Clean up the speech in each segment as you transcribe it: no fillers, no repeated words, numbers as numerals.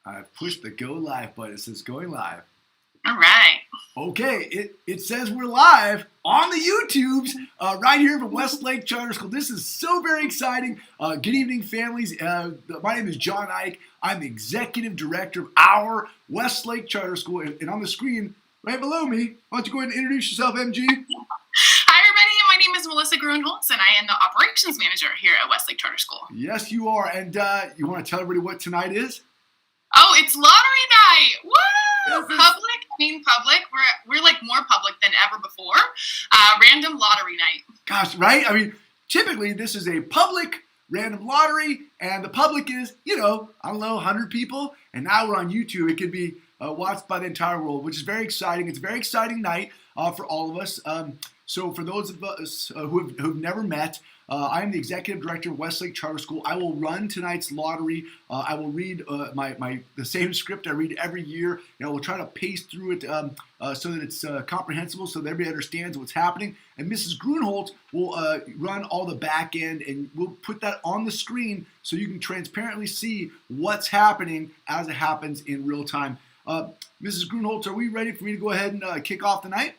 I've pushed the go live button. It says going live. All right. Okay, it says we're live on the YouTubes right here from Westlake Charter School. This is so very exciting. Good evening, families. My name is John Ike. I'm the executive director of our Westlake Charter School. And on the screen right below me, why don't you go ahead and introduce yourself, MG? Hi, everybody. My name is Melissa Grunholz, and I am the operations manager here at Westlake Charter School. Yes, you are. And you want to tell everybody what tonight is? Oh, it's lottery night! Woo! Public. We're like more public than ever before. Random lottery night. Gosh, right? I mean, typically this is a public random lottery, and the public is, 100 people. And now we're on YouTube. It could be watched by the entire world, which is very exciting. It's a very exciting night for all of us. So for those of us who've never met, I am the executive director of Westlake Charter School. I will run tonight's lottery. I will read the same script I read every year. We'll try to pace through it so that it's comprehensible, so that everybody understands what's happening. And Mrs. Grunholz will run all the back end, and we'll put that on the screen so you can transparently see what's happening as it happens in real time. Mrs. Grunholz, are we ready for me to go ahead and kick off the night?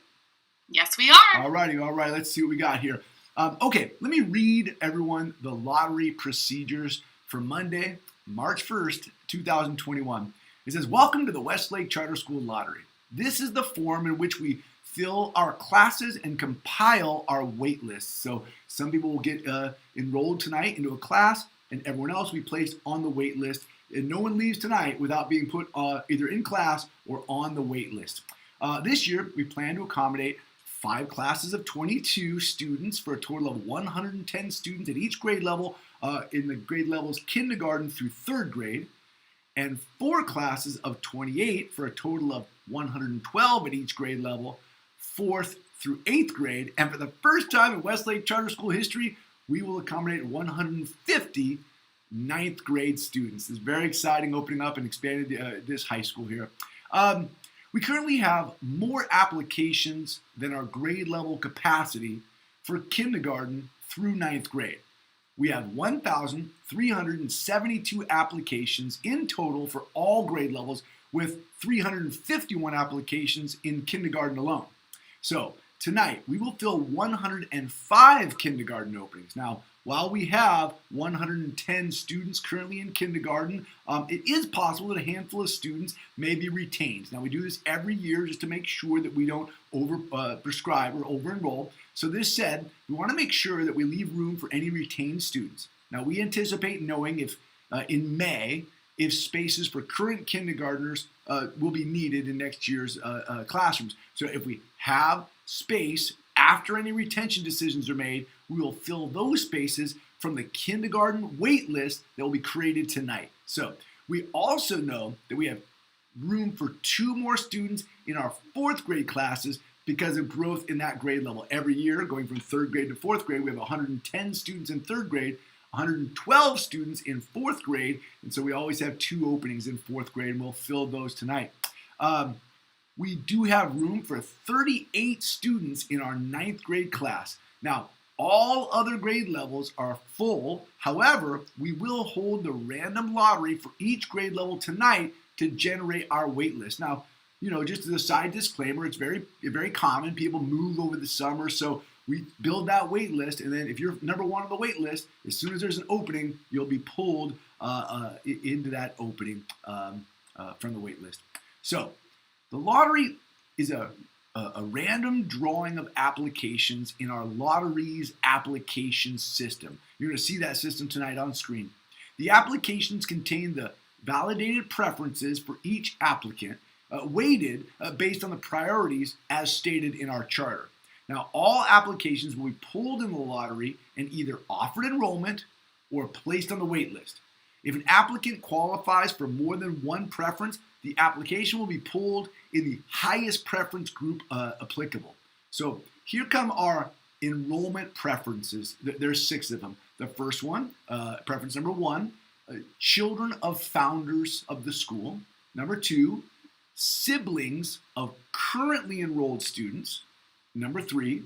Yes, we are. All righty. Let's see what we got here. Okay, let me read everyone the lottery procedures for Monday, March 1st, 2021. It says, welcome to the Westlake Charter School Lottery. This is the form in which we fill our classes and compile our wait lists. So some people will get enrolled tonight into a class, and everyone else will be placed on the wait list. And no one leaves tonight without being put either in class or on the wait list. This year, we plan to accommodate 5 classes of 22 students for a total of 110 students at each grade level in the grade levels kindergarten through 3rd grade, and 4 classes of 28 for a total of 112 at each grade level, 4th through 8th grade. And for the first time in Westlake Charter School history, we will accommodate 150 9th grade students. It's very exciting, opening up and expanding this high school here. We currently have more applications than our grade level capacity for kindergarten through 9th grade. We have 1,372 applications in total for all grade levels, with 351 applications in kindergarten alone. So tonight we will fill 105 kindergarten openings. Now, while we have 110 students currently in kindergarten, it is possible that a handful of students may be retained. Now, we do this every year just to make sure that we don't prescribe or over-enroll. So this said, we want to make sure that we leave room for any retained students. Now, we anticipate knowing if in May, if spaces for current kindergartners will be needed in next year's classrooms. So if we have space after any retention decisions are made, we will fill those spaces from the kindergarten wait list that will be created tonight. So we also know that we have room for 2 more students in our 4th grade classes because of growth in that grade level. Every year, going from 3rd grade to 4th grade, we have 110 students in 3rd grade, 112 students in 4th grade, and so we always have 2 openings in 4th grade, and we'll fill those tonight. We do have room for 38 students in our 9th grade class. Now, all other grade levels are full. However, we will hold the random lottery for each grade level tonight to generate our wait list. Now, just as a side disclaimer, it's very, very common. People move over the summer, so we build that wait list, and then if you're number 1 on the wait list, as soon as there's an opening, you'll be pulled into that opening from the wait list. So the lottery is a random drawing of applications in our lotteries application system. You're going to see that system tonight on screen. The applications contain the validated preferences for each applicant, weighted based on the priorities as stated in our charter. Now, all applications will be pulled in the lottery and either offered enrollment or placed on the wait list. If an applicant qualifies for more than one preference, the application will be pulled in the highest preference group applicable. So here come our enrollment preferences. There's 6 of them. The first one, preference number 1, children of founders of the school. Number 2, siblings of currently enrolled students. Number 3,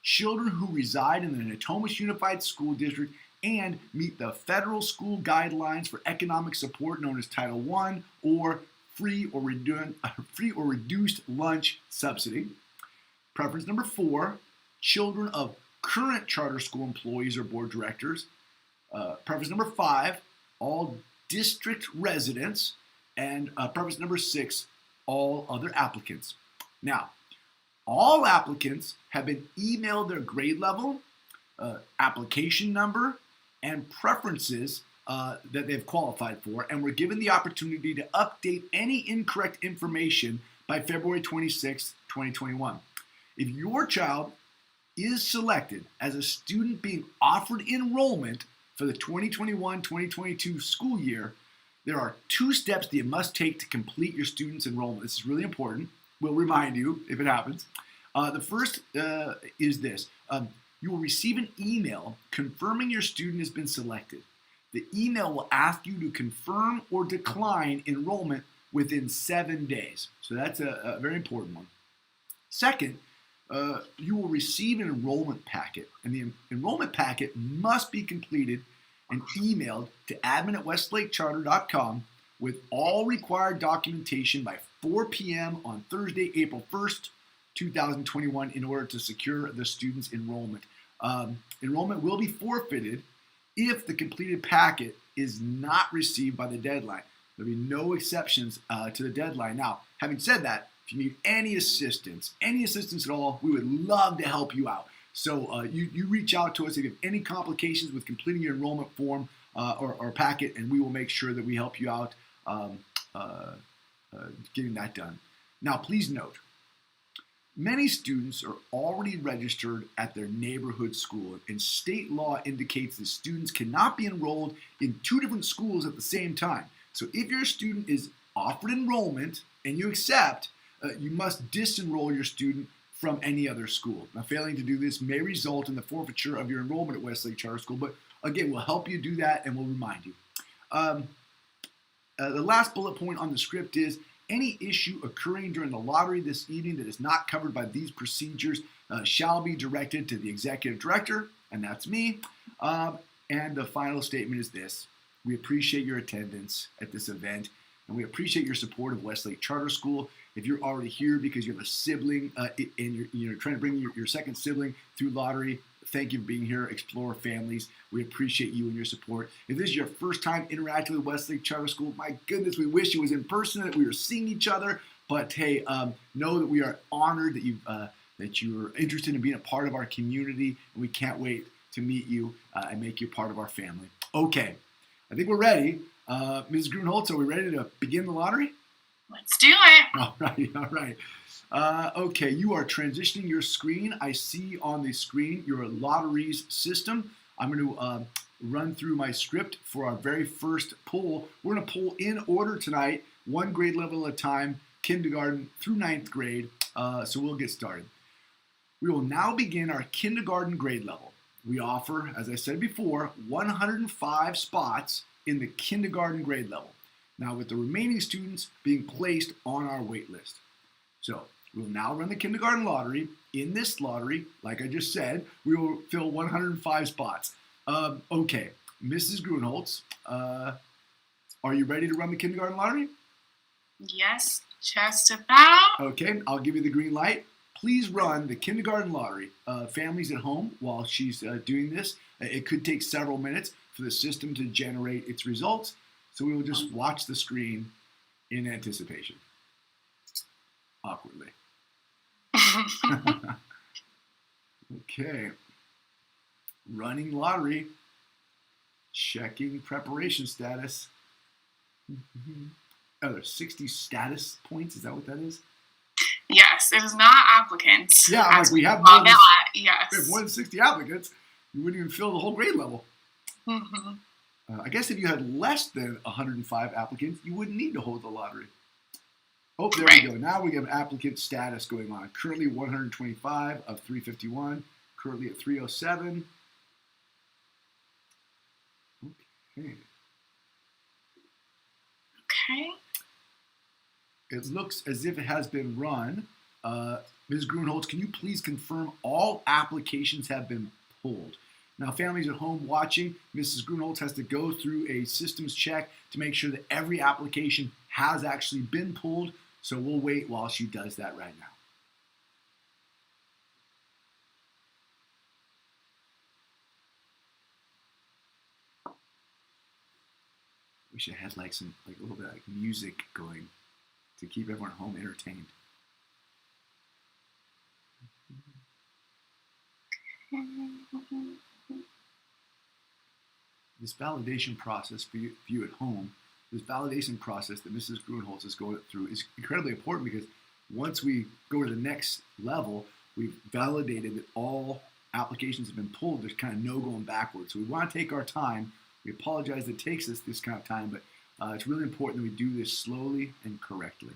children who reside in the Natomas Unified School District and meet the federal school guidelines for economic support known as Title I or free or reduced lunch subsidy. Preference number 4, children of current charter school employees or board directors. Preference number 5, all district residents. And preference number 6, all other applicants. Now, all applicants have been emailed their grade level, application number, and preferences that they've qualified for, and were given the opportunity to update any incorrect information by February 26, 2021. If your child is selected as a student being offered enrollment for the 2021-2022 school year, there are 2 steps that you must take to complete your student's enrollment. This is really important. We'll remind you if it happens. The first is this. You will receive an email confirming your student has been selected. The email will ask you to confirm or decline enrollment within 7 days. So that's a very important one. Second, you will receive an enrollment packet, and the enrollment packet must be completed and emailed to admin@westlakecharter.com with all required documentation by 4 p.m. on Thursday, April 1st, 2021 in order to secure the student's enrollment. Enrollment will be forfeited if the completed packet is not received by the deadline. There'll be no exceptions to the deadline. Now, having said that, if you need any assistance at all, we would love to help you out. So you reach out to us if you have any complications with completing your enrollment form or packet, and we will make sure that we help you out getting that done. Now, please note, many students are already registered at their neighborhood school, and state law indicates that students cannot be enrolled in 2 different schools at the same time. So if your student is offered enrollment and you accept, you must disenroll your student from any other school. Now, failing to do this may result in the forfeiture of your enrollment at Westlake Charter School, but again, we'll help you do that and we'll remind you. The last bullet point on the script is any issue occurring during the lottery this evening that is not covered by these procedures shall be directed to the executive director, and that's me. And the final statement is this. We appreciate your attendance at this event, and we appreciate your support of Westlake Charter School. If you're already here because you have a sibling and you're trying to bring your second sibling through lottery, thank you for being here. Explore families. We appreciate you and your support. If this is your first time interacting with Westlake Charter School, my goodness, we wish it was in person, that we were seeing each other. But hey, know that we are honored that you're interested in being a part of our community, and we can't wait to meet you and make you part of our family. Okay, I think we're ready. Ms. Grunholtz, are we ready to begin the lottery? Let's do it. All right. Okay, you are transitioning your screen. I see on the screen your lotteries system. I'm going to run through my script for our very first poll. We're going to poll in order tonight, 1 grade level at a time, kindergarten through 9th grade. So we'll get started. We will now begin our kindergarten grade level. We offer, as I said before, 105 spots in the kindergarten grade level. Now, with the remaining students being placed on our wait list. So we'll now run the kindergarten lottery. In this lottery, like I just said, we will fill 105 spots. Okay, Mrs. Grunholtz, are you ready to run the kindergarten lottery? Yes, just about. Okay, I'll give you the green light. Please run the kindergarten lottery. Families at home, while she's doing this, it could take several minutes for the system to generate its results. So we will just watch the screen in anticipation. Awkwardly. Okay. Running lottery. Checking preparation status. Oh, there's 60 status points. Is that what that is? Yes, it is not applicants. Yeah, like we have more than, yes. we have more than 60 applicants. You wouldn't even fill the whole grade level. Mm-hmm. I guess if you had less than 105 applicants, you wouldn't need to hold the lottery. Oh, there we go. Now we have applicant status going on. Currently 125 of 351. Currently at 307. Okay. Okay. It looks as if it has been run. Ms. Grunholtz, can you please confirm all applications have been pulled? Now, families at home watching, Mrs. Grunholz has to go through a systems check to make sure that every application has actually been pulled. So we'll wait while she does that right now. We should have like a little bit of music going to keep everyone at home entertained. This validation process for you at home, this validation process that Mrs. Grunholz is going through is incredibly important because once we go to the next level, we've validated that all applications have been pulled. There's kind of no going backwards. So we want to take our time. We apologize that it takes us this kind of time, but it's really important that we do this slowly and correctly.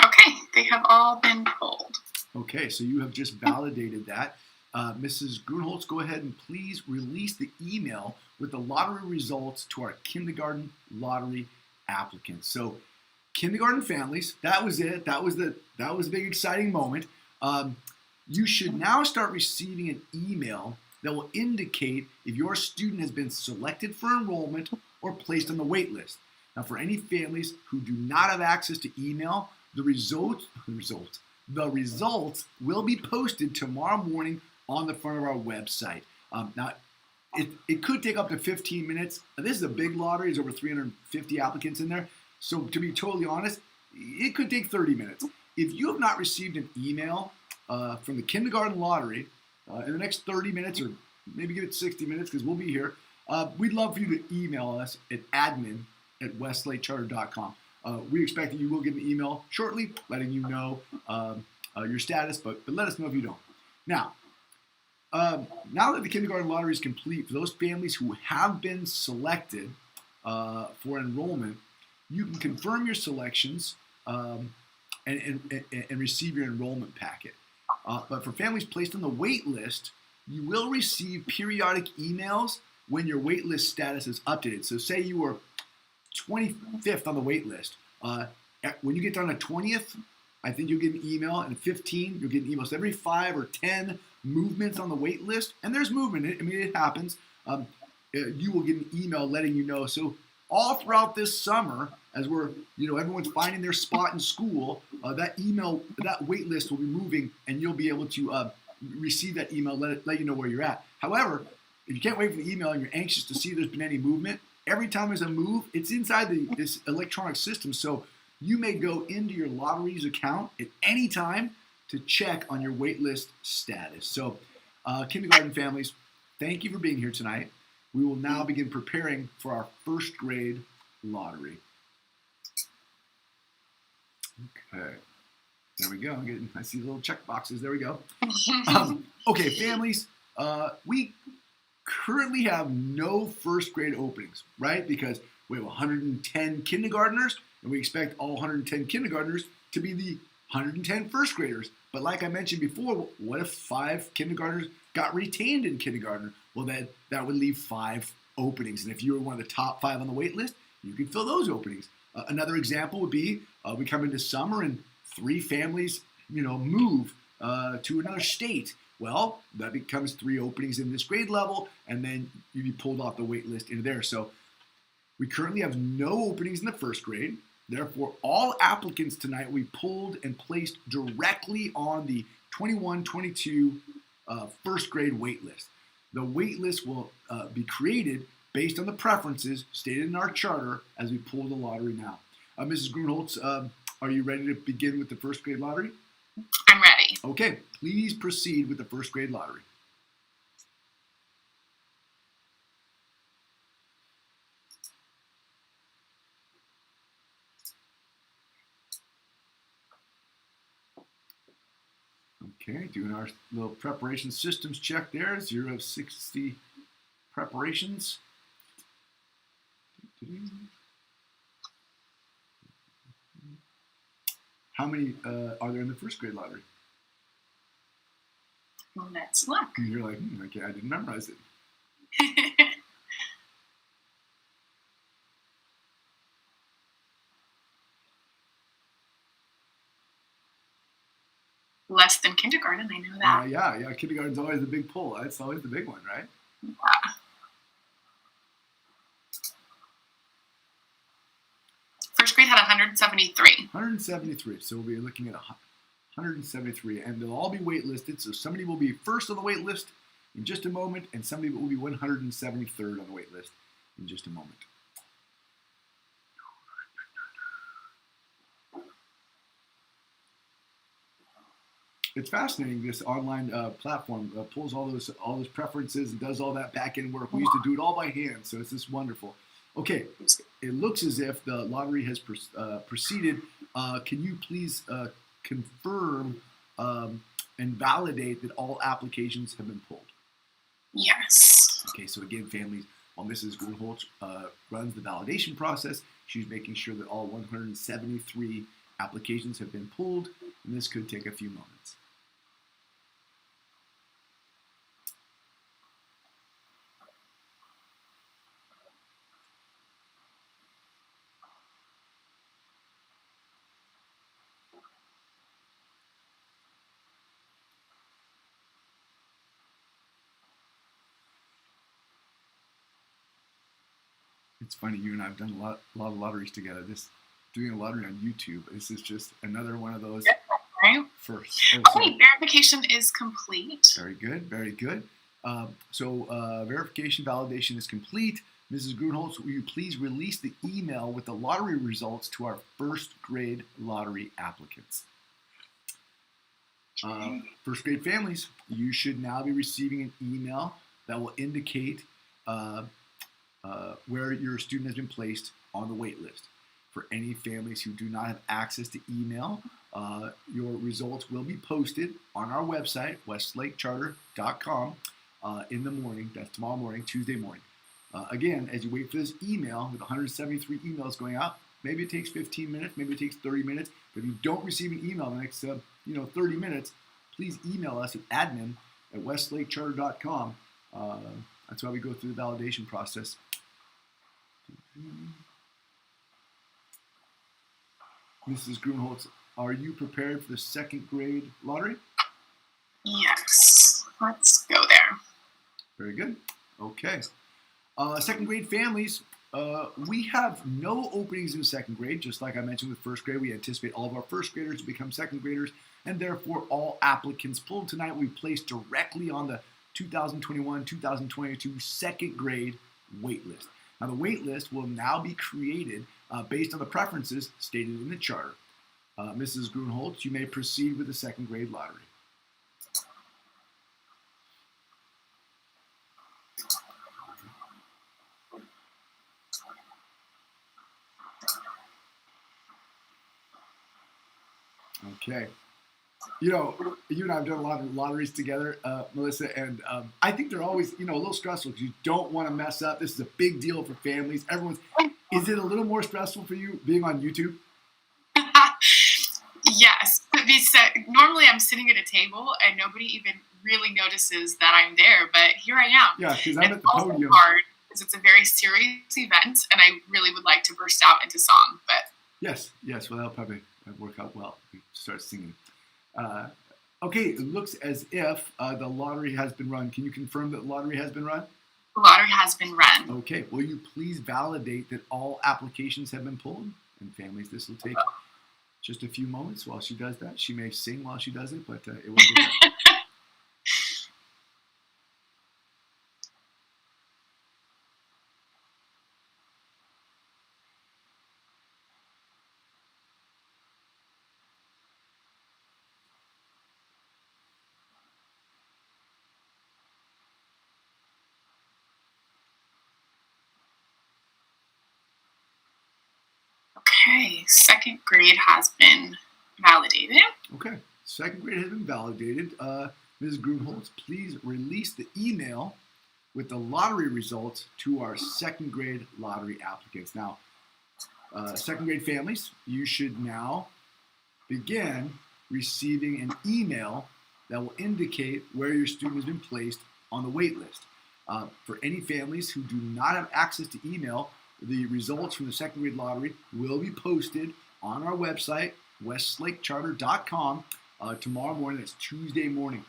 Okay, they have all been pulled. Okay, so you have just validated that. Mrs. Grunholz, go ahead and please release the email with the lottery results to our kindergarten lottery applicants. So, kindergarten families, that was it. That was a big exciting moment. You should now start receiving an email that will indicate if your student has been selected for enrollment or placed on the wait list. Now, for any families who do not have access to email, the results will be posted tomorrow morning on the front of our website. Now, it could take up to 15 minutes. This is a big lottery. There's over 350 applicants in there. So to be totally honest, it could take 30 minutes. If you have not received an email from the kindergarten lottery in the next 30 minutes, or maybe give it 60 minutes because we'll be here, we'd love for you to email us at admin@westlakecharter.com. We expect that you will get an email shortly letting you know your status, but let us know if you don't. Now that the kindergarten lottery is complete, for those families who have been selected for enrollment, you can confirm your selections and receive your enrollment packet. But for families placed on the wait list, you will receive periodic emails when your wait list status is updated. So say you were 25th on the wait list. When you get down to 20th, I think you'll get an email, and 15, you'll get an email. So every 5 or 10 movements on the wait list, and there's movement, it happens, you will get an email letting you know. So all throughout this summer, as everyone's finding their spot in school, that wait list will be moving, and you'll be able to receive that email, let you know where you're at. However, if you can't wait for the email and you're anxious to see if there's been any movement, every time there's a move, it's inside this electronic system. So you may go into your lotteries account at any time to check on your wait list status. So kindergarten families, thank you for being here tonight. We will now begin preparing for our first grade lottery. Okay, there we go. I see little check boxes. There we go. Okay, families, we currently have no first grade openings, right? Because we have 110 kindergartners, and we expect all 110 kindergartners to be the 110 first graders. But like I mentioned before, what if 5 kindergartners got retained in kindergarten? Well, that would leave 5 openings. And if you were one of the top 5 on the wait list, you could fill those openings. Another example would be we come into summer and 3 families, move to another state. Well, that becomes 3 openings in this grade level, and then you'd be pulled off the wait list into there. So we currently have no openings in the first grade. Therefore, all applicants tonight will be pulled and placed directly on the 21-22 first grade wait list. The wait list will be created based on the preferences stated in our charter as we pull the lottery now. Mrs. Grunholz, are you ready to begin with the first grade lottery? I'm ready. Okay, please proceed with the first grade lottery. Okay, doing our little preparation systems check there, 0 of 60 preparations. How many are there in the first grade lottery? Let's look. And you're like, okay, I didn't memorize it. Less than kindergarten, I know that. Yeah. Kindergarten's always the big pull. That's always the big one, right? Yeah. First grade had 173. 173. So we'll be looking at 173, and they'll all be waitlisted. So somebody will be first on the wait list in just a moment, and somebody will be 173rd on the wait list in just a moment. It's fascinating. This online platform pulls all those preferences and does all that back end work. We used to do it all by hand, so it's just wonderful. Okay, it looks as if the lottery has proceeded. Can you please confirm and validate that all applications have been pulled? Yes. Okay, so again, families, while Mrs. Grunholz runs the validation process, she's making sure that all 173 applications have been pulled, and this could take a few moments. It's funny, you and I have done a lot of lotteries together. Doing a lottery on YouTube, this is just another one of those firsts. Wait, verification is complete. Very good, very good. Verification validation is complete. Mrs. Grunholz, will you please release the email with the lottery results to our first grade lottery applicants? First grade families, you should now be receiving an email that will indicate where your student has been placed on the wait list. For any families who do not have access to email, your results will be posted on our website, westlakecharter.com, in the morning. That's tomorrow morning, Tuesday morning. Again, as you wait for this email, with 173 emails going out, maybe it takes 15 minutes, maybe it takes 30 minutes. But if you don't receive an email in the next 30 minutes, please email us at admin@westlakecharter.com. That's why we go through the validation process. Mrs. Grunholz, are you prepared for the second grade lottery? Yes. Let's go there. Very good. Okay. Second grade families, we have no openings in second grade. Just like I mentioned with first grade, we anticipate all of our first graders to become second graders, and therefore all applicants pulled tonight we placed directly on the 2021-2022 second grade wait list. Now the wait list will now be created based on the preferences stated in the charter. Mrs. Grunholz, you may proceed with the second grade lottery. Okay. You and I have done a lot of lotteries together, Melissa, and I think they're always, a little stressful because you don't want to mess up. This is a big deal for families. Is it a little more stressful for you being on YouTube? Yes. Normally I'm sitting at a table and nobody even really notices that I'm there, but here I am. Yeah, because I'm at the podium. It's hard because it's a very serious event, and I really would like to burst out into song, but... Yes, well, that'll probably work out well. We start singing. Okay, it looks as if the lottery has been run. Can you confirm that the lottery has been run? The lottery has been run. Okay, will you please validate that all applications have been pulled? And families, this will take just a few moments while she does that. She may sing while she does it, but it will be done. Okay, second grade has been validated. Okay, second grade has been validated. Ms. Grunholz, please release the email with the lottery results to our second grade lottery applicants. Now, second grade families, you should now begin receiving an email that will indicate where your student has been placed on the wait list. For any families who do not have access to email, the results from the second grade lottery will be posted on our website, westlakecharter.com, tomorrow morning. That's Tuesday morning.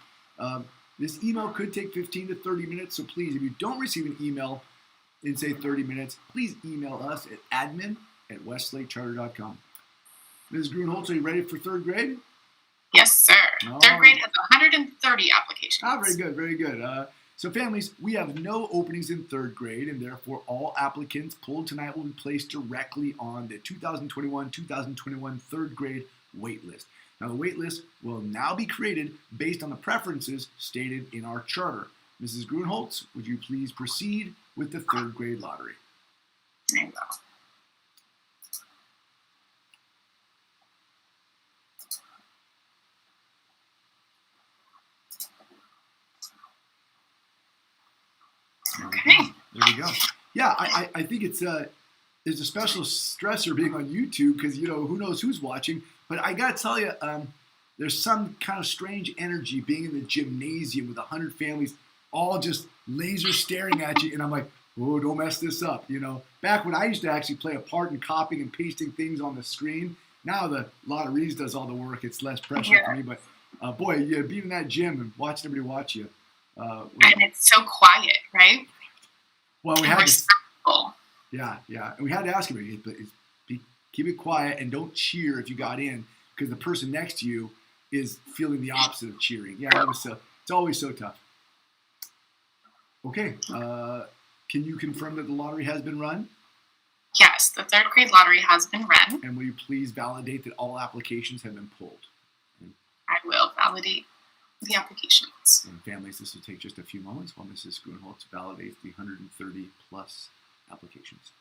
This email could take 15 to 30 minutes, so please, if you don't receive an email in, say, 30 minutes, please email us at admin@westlakecharter.com. Ms. Grunholtz, are you ready for third grade? Yes, sir. Third grade has 130 applications. Very good, very good. So families, we have no openings in third grade, and therefore all applicants pulled tonight will be placed directly on the 2021-2021 third grade wait list. Now the wait list will now be created based on the preferences stated in our charter. Mrs. Grunholtz, would you please proceed with the third grade lottery? I will. Okay. There we go. Yeah, I think it's a special stressor being on YouTube because, who knows who's watching. But I got to tell you, there's some kind of strange energy being in the gymnasium with 100 families all just laser staring at you. And I'm like, oh, don't mess this up. Back when I used to actually play a part in copying and pasting things on the screen, now the lotteries does all the work. It's less pressure for me. But, boy, being in that gym and watching everybody watch you. And it's so quiet, right? Well, we had respectful. Yeah. And we had to ask him, keep it quiet and don't cheer if you got in because the person next to you is feeling the opposite of cheering. Yeah, it's always so tough. Okay. Can you confirm that the lottery has been run? Yes, the third grade lottery has been run. And will you please validate that all applications have been pulled? I will validate the applications. And families, this will take just a few moments while Mrs. Grunholtz validates the 130 plus applications.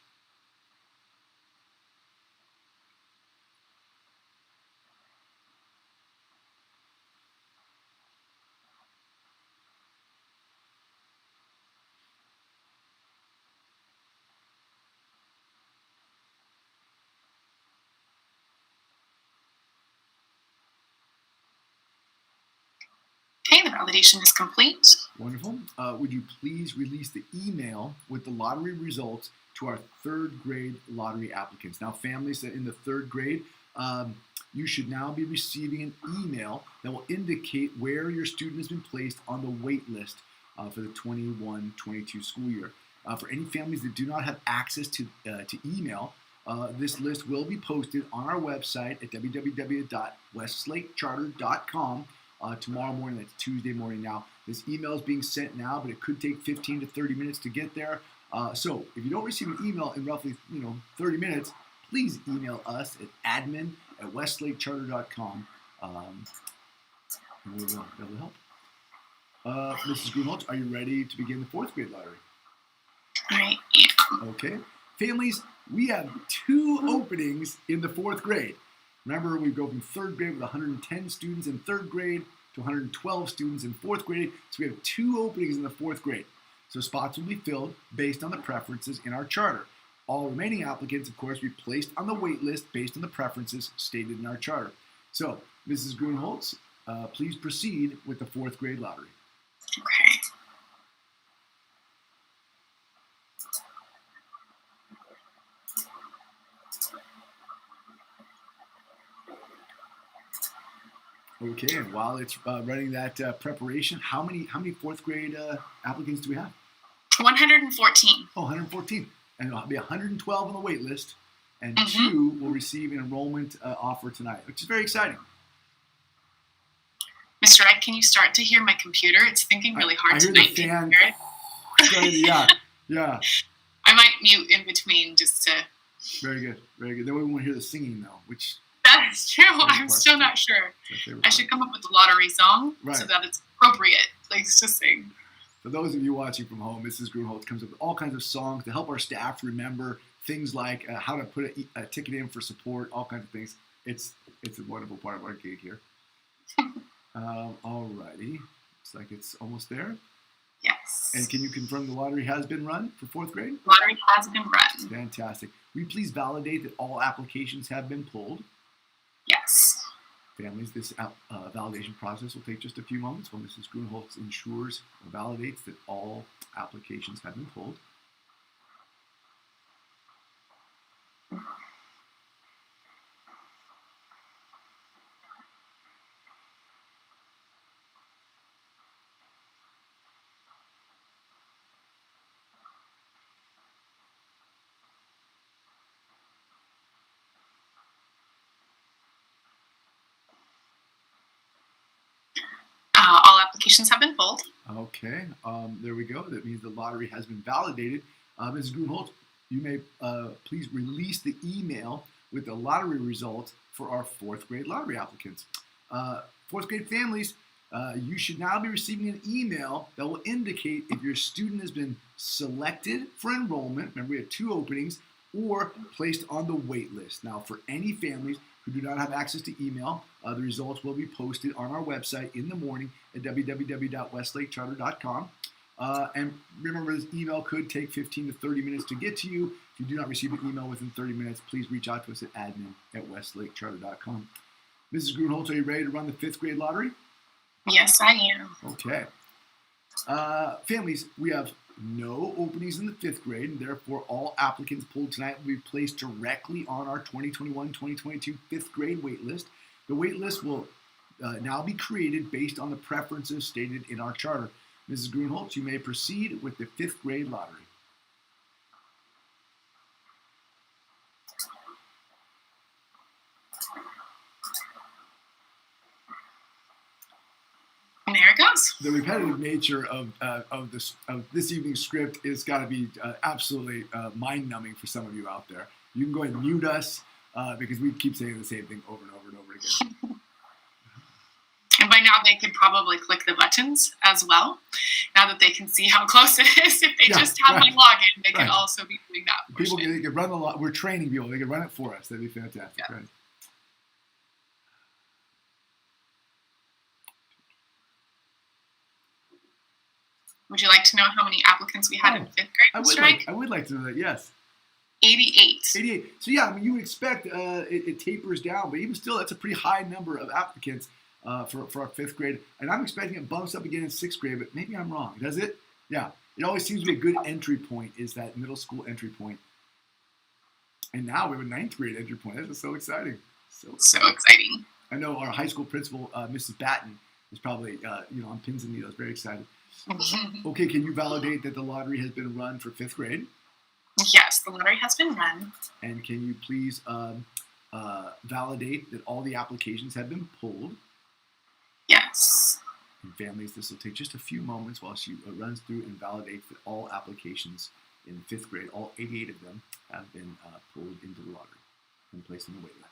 Okay, the validation is complete. Wonderful. Would you please release the email with the lottery results to our third grade lottery applicants? Now, families that in the third grade, you should now be receiving an email that will indicate where your student has been placed on the wait list for the 21-22 school year. For any families that do not have access to email, this list will be posted on our website at www.westlakecharter.com tomorrow morning. That's Tuesday morning now. This email is being sent now, but it could take 15 to 30 minutes to get there. So if you don't receive an email in roughly 30 minutes, please email us at admin@westlakecharter.com. And that will help. Mrs. Grunholtz, are you ready to begin the fourth grade lottery? I am. Okay. Families, we have 2 openings in the fourth grade. Remember, we go from third grade with 110 students in third grade to 112 students in fourth grade. So we have 2 openings in the fourth grade. So spots will be filled based on the preferences in our charter. All remaining applicants, of course, will be placed on the wait list based on the preferences stated in our charter. So, Mrs. Grunholtz, please proceed with the fourth grade lottery. Okay. Okay, and while it's running that preparation, how many fourth grade applicants do we have? 114. Oh, 114. And it'll be 112 on the wait list, and 2 will receive an enrollment offer tonight, which is very exciting. Mr. Ed, can you start to hear my computer? It's thinking really hard tonight. I hear the fan. Yeah. I might mute in between just to... Very good. Then we won't hear the singing, though, which... That is true. I'm still not sure. I should come up with a lottery song so that it's appropriate place to sing. For those of you watching from home, Mrs. Grunholtz comes up with all kinds of songs to help our staff remember things like how to put a ticket in for support, all kinds of things. It's a wonderful part of our gig here. Alrighty. Looks like it's almost there. Yes. And can you confirm the lottery has been run for fourth grade? Lottery has been run. Fantastic. Will you please validate that all applications have been pulled? Yes. Families, this validation process will take just a few moments while Mrs. Grunholtz ensures or validates that all applications have been pulled. applications have been pulled. Okay, there we go. That means the lottery has been validated. Mrs. Grunholz, you may please release the email with the lottery results for our 4th grade lottery applicants. 4th grade families, you should now be receiving an email that will indicate if your student has been selected for enrollment, remember we have 2 openings, or placed on the wait list. Now, for any families who do not have access to email, the results will be posted on our website in the morning at www.westlakecharter.com. And remember, this email could take 15 to 30 minutes to get to you. If you do not receive an email within 30 minutes, please reach out to us at admin@westlakecharter.com. Mrs. Grunholz, are you ready to run the 5th grade lottery? Yes, I am. Okay. Families, we have no openings in the 5th grade, and therefore all applicants pulled tonight will be placed directly on our 2021-2022 5th grade wait list. The wait list will now be created based on the preferences stated in our charter. Mrs. Grunholz, you may proceed with the 5th grade lottery. And there it goes. The repetitive nature of this evening's script is got to be absolutely mind-numbing for some of you out there. You can go ahead and mute us because we keep saying the same thing over and over and over again. And by now they could probably click the buttons as well. Now that they can see how close it is, if they just have my login, they could also be doing that. People, they could run the lot. We're training people. They could run it for us. That'd be fantastic. Yeah. Right? Would you like to know how many applicants we had in 5th grade? I would like to know that. Yes. 88. 88. So yeah, I mean, you would expect it tapers down, but even still, that's a pretty high number of applicants for our 5th grade. And I'm expecting it bumps up again in 6th grade, but maybe I'm wrong. Does it? Yeah. It always seems to be a good entry point. Is that middle school entry point? And now we have a 9th grade entry point. This is so exciting. So exciting. I know our high school principal, Mrs. Batten, is probably on pins and needles, very excited. Okay, can you validate that the lottery has been run for 5th grade? Yes, the lottery has been run. And can you please validate that all the applications have been pulled? Yes. And families, this will take just a few moments while she runs through and validates that all applications in 5th grade, all 88 of them, have been pulled into the lottery and placed on the wait list.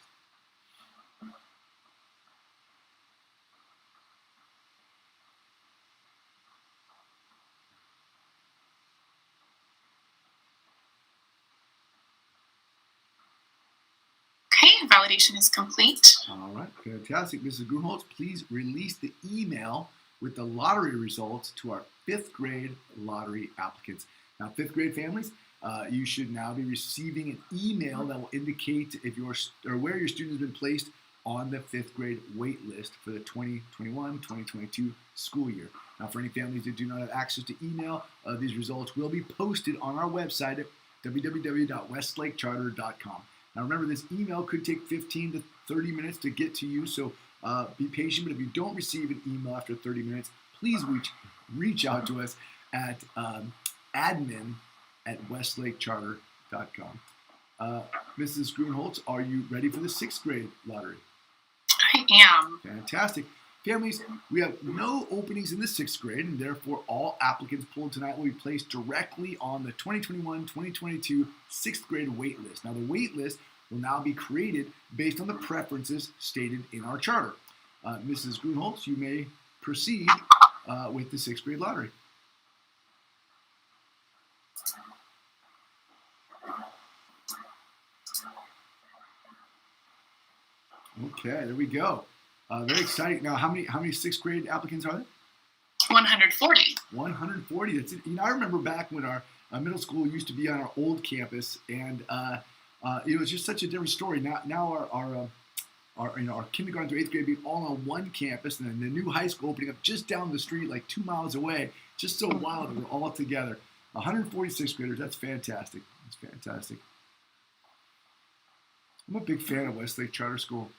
Okay, validation is complete. All right, fantastic. Mrs. Grunholz, please release the email with the lottery results to our 5th grade lottery applicants. Now, 5th grade families, you should now be receiving an email that will indicate if where your student has been placed on the 5th grade wait list for the 2021-2022 school year. Now, for any families that do not have access to email, these results will be posted on our website at www.westlakecharter.com. Now, remember, this email could take 15 to 30 minutes to get to you, so be patient. But if you don't receive an email after 30 minutes, please reach out to us at admin@westlakecharter.com. Mrs. Grunholz, are you ready for the 6th grade lottery? I am. Fantastic. Families, we have no openings in the 6th grade, and therefore all applicants pulled tonight will be placed directly on the 2021-2022 6th grade wait list. Now, the wait list will now be created based on the preferences stated in our charter. Mrs. Grunholz, you may proceed with the 6th grade lottery. Okay, there we go. Very exciting. Now, how many 6th grade applicants are there? 140. 140. That's it. I remember back when our middle school used to be on our old campus, and it was just such a different story. Now our kindergarten through 8th grade being all on one campus, and then the new high school opening up just down the street, like 2 miles away. Just so wild that we're all together. 146 graders. That's fantastic. That's fantastic. I'm a big fan of Westlake Charter School.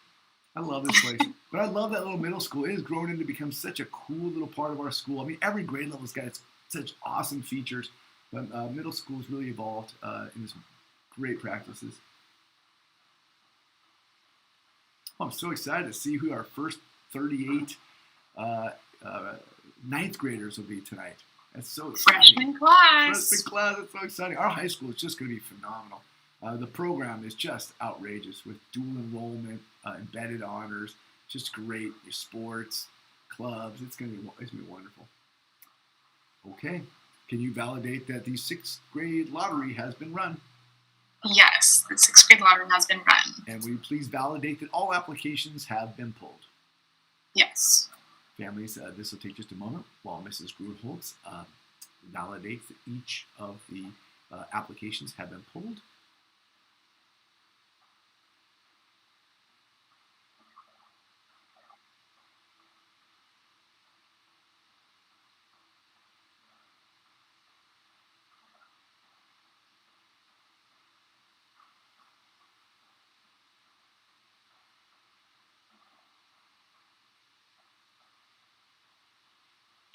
I love this place. But I love that little middle school. It has grown into become such a cool little part of our school. I mean, every grade level's got such awesome features. But middle school's really evolved into some great practices. Oh, I'm so excited to see who our first 38 ninth graders will be tonight. That's so exciting. Freshman class. Freshman class, that's so exciting. Our high school is just going to be phenomenal. The program is just outrageous with dual enrollment, embedded honors, just great. Your sports, clubs, it's going to be wonderful. Okay, can you validate that the 6th grade lottery has been run? Yes, the 6th grade lottery has been run. And will you please validate that all applications have been pulled? Yes. Families, this will take just a moment while Mrs. Grunholz validates that each of the applications have been pulled.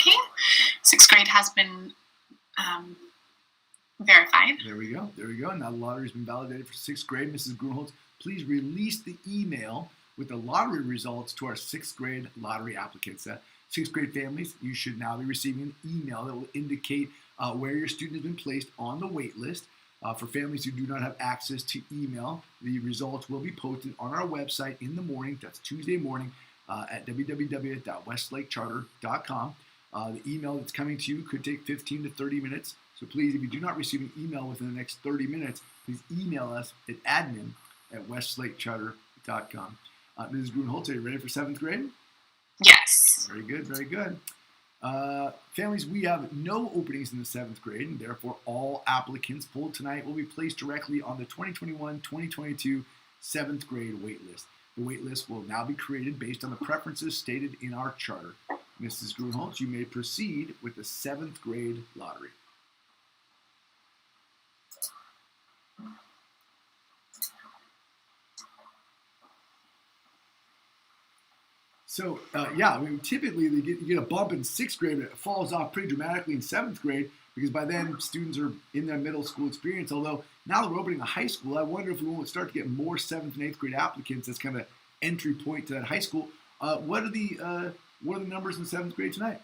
Okay, 6th grade has been verified. There we go. There we go. Now the lottery has been validated for 6th grade. Mrs. Grunholz, please release the email with the lottery results to our 6th grade lottery applicants. 6th grade families, you should now be receiving an email that will indicate where your student has been placed on the wait list. For families who do not have access to email, the results will be posted on our website in the morning. That's Tuesday morning at www.westlakecharter.com. The email that's coming to you could take 15 to 30 minutes. So please, if you do not receive an email within the next 30 minutes, please email us at admin@westlakecharter.com. Mrs. Grunholz, are you ready for 7th grade? Yes. Very good, very good. Families, we have no openings in the 7th grade, and therefore all applicants pulled tonight will be placed directly on the 2021-2022 7th grade waitlist. The waitlist will now be created based on the preferences stated in our charter. Mrs. Grunholz, you may proceed with the 7th grade lottery. So, yeah, I mean, typically you get a bump in 6th grade, but it falls off pretty dramatically in 7th grade because by then students are in their middle school experience. Although now that we're opening a high school, I wonder if we won't start to get more 7th and 8th grade applicants as kind of entry point to that high school. What are the numbers in 7th grade tonight?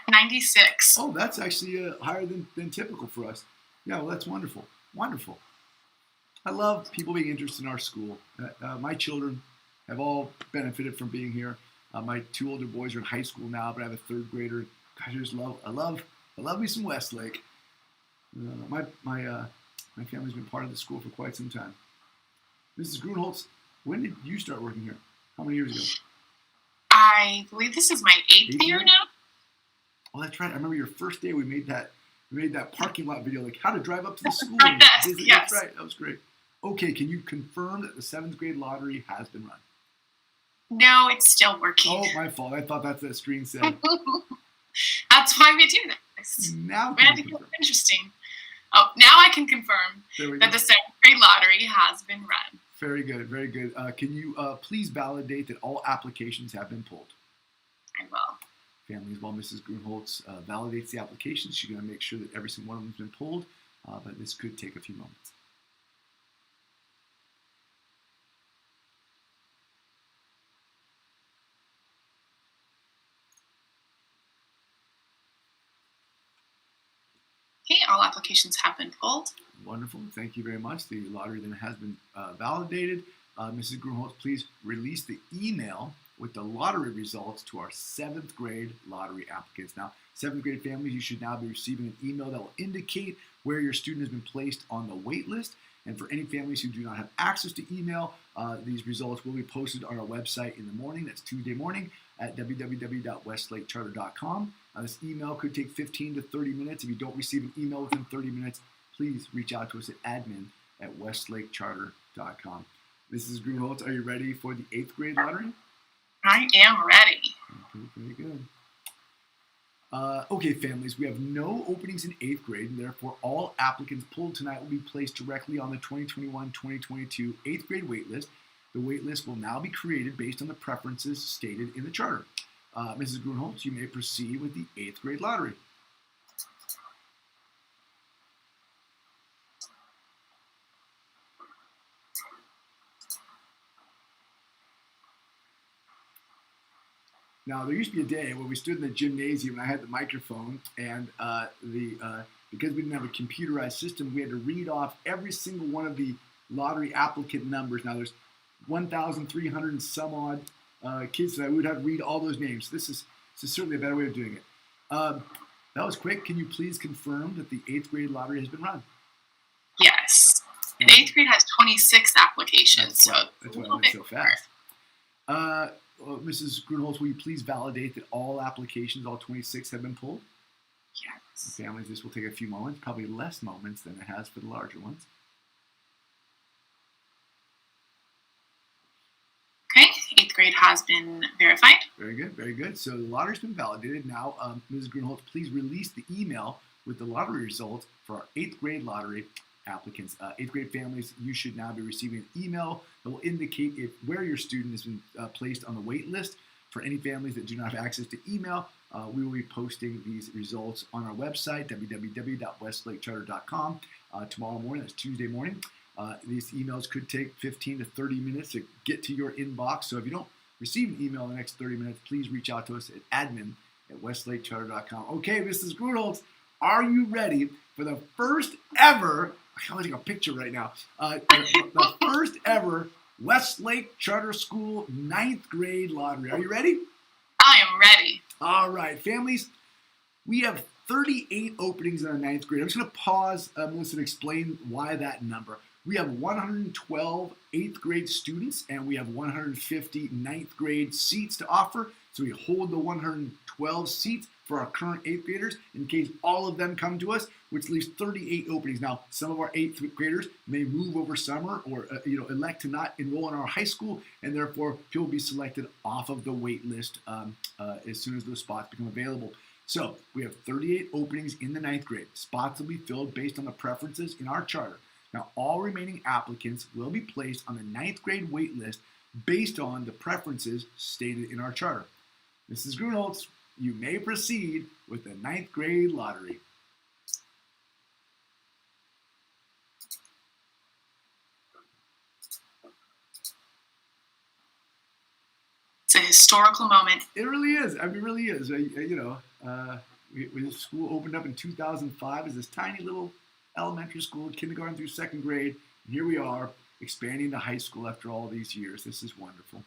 96. Oh, that's actually higher than typical for us. Yeah, well, that's wonderful. Wonderful. I love people being interested in our school. My children have all benefited from being here. My 2 older boys are in high school now, but I have a 3rd grader. Gosh, I love me some Westlake. My family's been part of the school for quite some time. Mrs. Grunholz, when did you start working here? How many years ago? I believe this is my 8th year now. Oh, that's right. I remember your first day. We made that parking lot video, like how to drive up to the school. Yes. That's right. That was great. Okay, can you confirm that the 7th grade lottery has been run? No, it's still working. Oh, my fault. I thought that's what that screen said. That's why we do this. Now interesting. Oh, now I can confirm that the 7th grade lottery has been run. Very good, very good. Can you please validate that all applications have been pulled? I will. Families, while Mrs. Grunholz validates the applications, she's going to make sure that every single one of them has been pulled, but this could take a few moments. Okay, all applications have been pulled. Wonderful. Thank you very much. The lottery then has been validated. Mrs. Grunholz, please release the email with the lottery results to our 7th grade lottery applicants. Now, 7th grade families, you should now be receiving an email that will indicate where your student has been placed on the wait list. And for any families who do not have access to email, these results will be posted on our website in the morning. That's Tuesday morning at www.westlakecharter.com. This email could take 15 to 30 minutes. If you don't receive an email within 30 minutes, please reach out to us at admin@westlakecharter.com. Mrs. Grunholz, are you ready for the 8th grade lottery? I am ready. Okay, very good. Okay, families, we have no openings in 8th grade, and therefore all applicants pulled tonight will be placed directly on the 2021-2022 8th grade waitlist. The waitlist will now be created based on the preferences stated in the charter. Mrs. Grunholz, you may proceed with the 8th grade lottery. Now, there used to be a day where we stood in the gymnasium and I had the microphone, and because we didn't have a computerized system, we had to read off every single one of the lottery applicant numbers. Now, there's 1,300 and some odd kids that I would have to read all those names. This is certainly a better way of doing it. That was quick. Can you please confirm that the 8th grade lottery has been run? Yes. The 8th grade has 26 applications. That's why I went so fast. Mrs. Grunholz, will you please validate that all applications, all 26, have been pulled? Yes. Families, this will take a few moments, probably less moments than it has for the larger ones. Okay, 8th grade has been verified. Very good, very good. So the lottery's been validated. Now, Mrs. Grunholz, please release the email with the lottery results for our 8th grade lottery applicants. 8th grade families, you should now be receiving an email that will indicate where your student has been placed on the wait list. For any families that do not have access to email, we will be posting these results on our website, www.westlakecharter.com, tomorrow morning. That's Tuesday morning. These emails could take 15 to 30 minutes to get to your inbox. So if you don't receive an email in the next 30 minutes, please reach out to us at admin@westlakecharter.com. Okay, Mrs. Grunholz, are you ready for the first ever, I want to take a picture right now, the first ever Westlake Charter School 9th grade lottery? Are you ready? I am ready. All right, families, we have 38 openings in our 9th grade. I'm just going to pause, Melissa, to explain why that number. We have 112 8th grade students, and we have 150 9th grade seats to offer. So we hold the 112 seats for our current 8th graders in case all of them come to us, which leaves 38 openings. Now, some of our 8th graders may move over summer or elect to not enroll in our high school, and therefore people will be selected off of the wait list as soon as those spots become available. So we have 38 openings in the 9th grade. Spots will be filled based on the preferences in our charter. Now, all remaining applicants will be placed on the 9th grade wait list based on the preferences stated in our charter. Mrs. Grunholz, you may proceed with the 9th grade lottery. It's a historical moment. It really is. I mean, it really is. The school opened up in 2005 as this tiny little elementary school, kindergarten through 2nd grade. And here we are, expanding to high school after all these years. This is wonderful.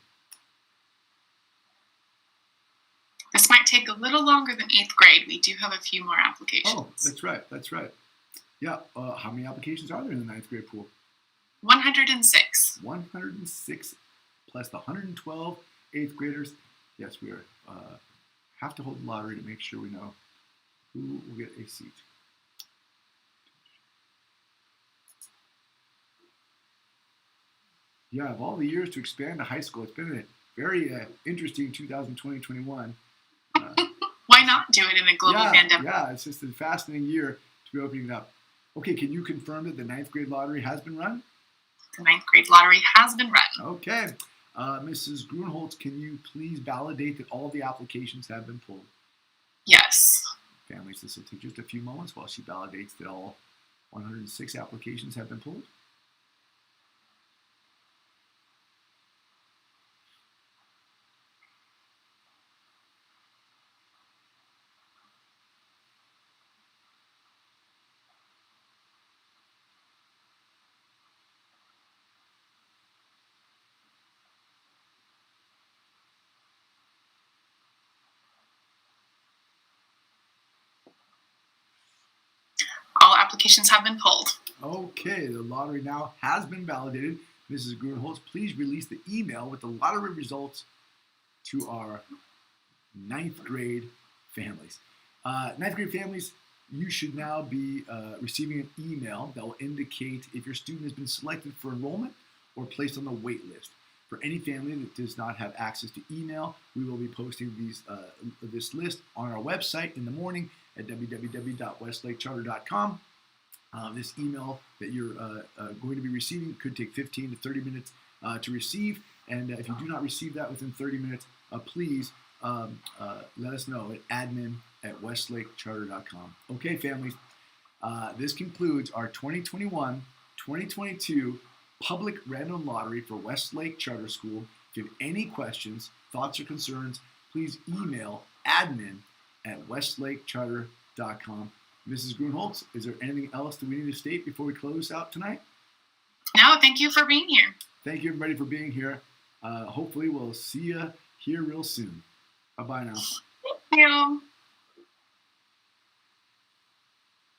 This might take a little longer than 8th grade. We do have a few more applications. Oh, that's right. That's right. Yeah. How many applications are there in the 9th grade pool? 106. 106 plus the 112 8th graders. Yes, we have to hold the lottery to make sure we know who will get a seat. Yeah, of all the years to expand to high school, it's been a very interesting 2020-21. Why not do it in a global pandemic? Yeah, it's just a fascinating year to be opening it up. Okay, can you confirm that the 9th grade lottery has been run? The 9th grade lottery has been run. Okay. Mrs. Grunholz, can you please validate that all the applications have been pulled? Yes. Families, this will take just a few moments while she validates that all 106 applications have been pulled. All applications have been pulled. Okay, the lottery now has been validated. Mrs. Grunholz, please release the email with the lottery results to our 9th grade families. 9th grade families, you should now be receiving an email that will indicate if your student has been selected for enrollment or placed on the wait list. For any family that does not have access to email, we will be posting this list on our website in the morning at www.westlakecharter.com. This email that you're going to be receiving could take 15 to 30 minutes to receive. And if you do not receive that within 30 minutes, please let us know at admin@westlakecharter.com. Okay, families, this concludes our 2021-2022 public random lottery for Westlake Charter School. If you have any questions, thoughts, or concerns, please email admin@westlakecharter.com. Mrs. Grunholz, is there anything else that we need to state before we close out tonight? No, thank you for being here. Thank you, everybody, for being here. Hopefully, we'll see you here real soon. Bye-bye now. Thank you.